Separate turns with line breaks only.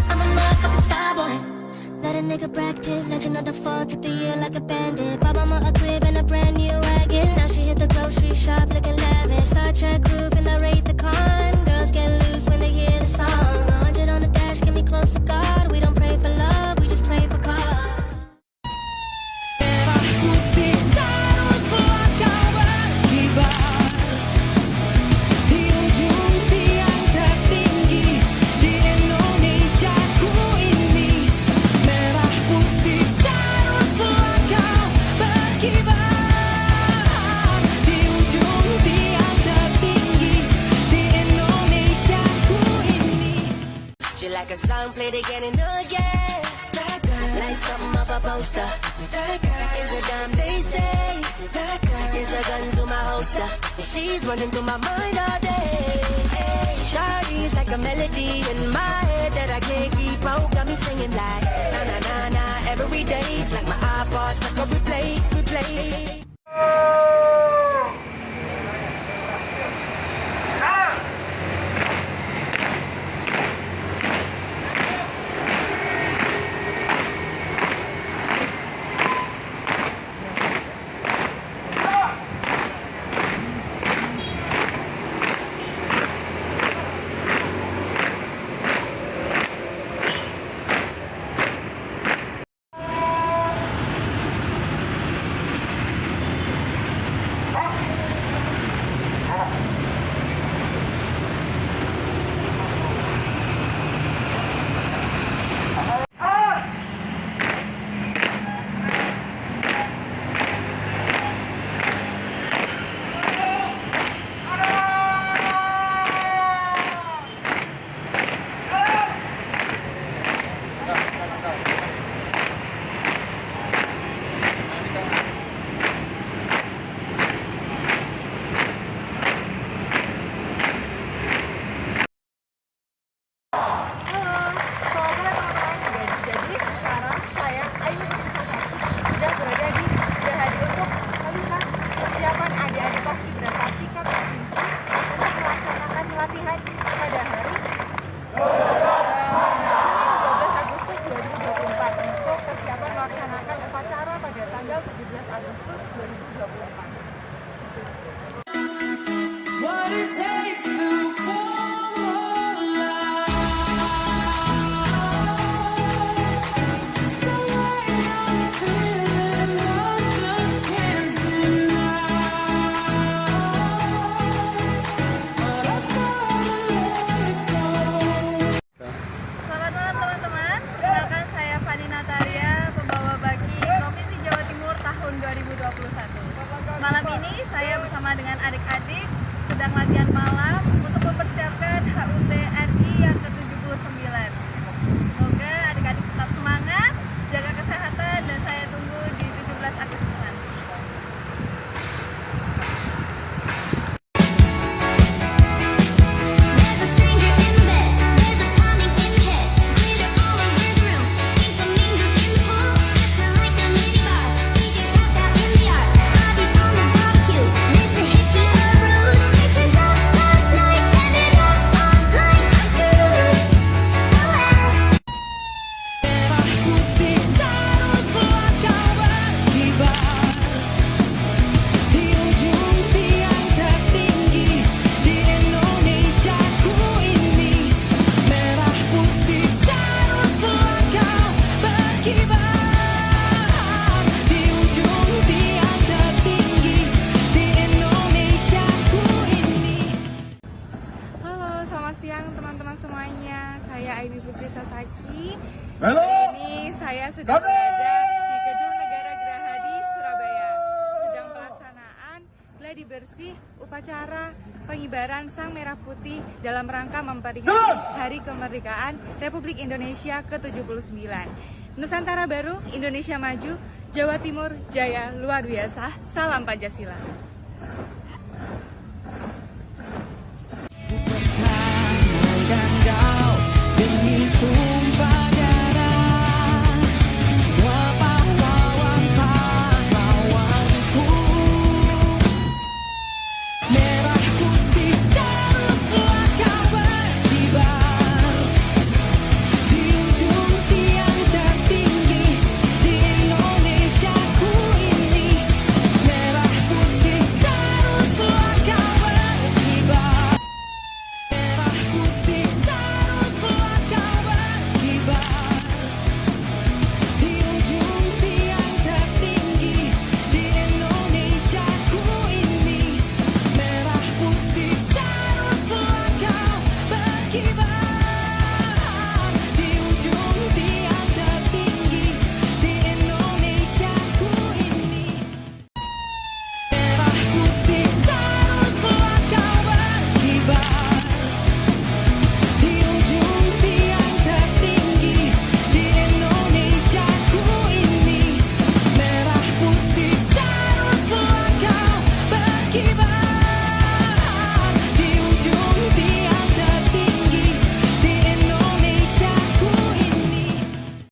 I'm a motherfucking star boy. Let a nigga Brad Pitt, legend of the fall, took the year like a bandit. Bought mama a crib and a brand new wagon. Now she hit the grocery shop looking lavish. Star Trek roof and the Wraith the Con. Girls get loose when they hear the song. 100 on the dash, get me close to God. We don't pray for love, we just pray for cause.
Like a song played again and again. Like something off a poster. Is a dime they say. Is a gun to my holster. And she's running through my mind all day. Shawty's like a melody in my head that I can't keep out. Got me singing like na na na na. Every day's like my iPod's like a replay.
Malam ini saya bersama dengan adik-adik sedang latihan malam untuk mempersiapkan HUT RI yang ke-79. Semoga adik-adik tetap semangat, jaga kesehatan, dan saya tunggu di 17 Agustusan. Teman-teman semuanya, saya Aibi Putri Sasaki.
Halo.
Hari ini saya sedang berada di Gedung Negara Gerahadi, Surabaya. Sedang pelaksanaan gladi bersih upacara pengibaran Sang Merah Putih dalam rangka memperingati Hari Kemerdekaan Republik Indonesia ke-79. Nusantara Baru, Indonesia Maju, Jawa Timur Jaya luar biasa. Salam Pancasila.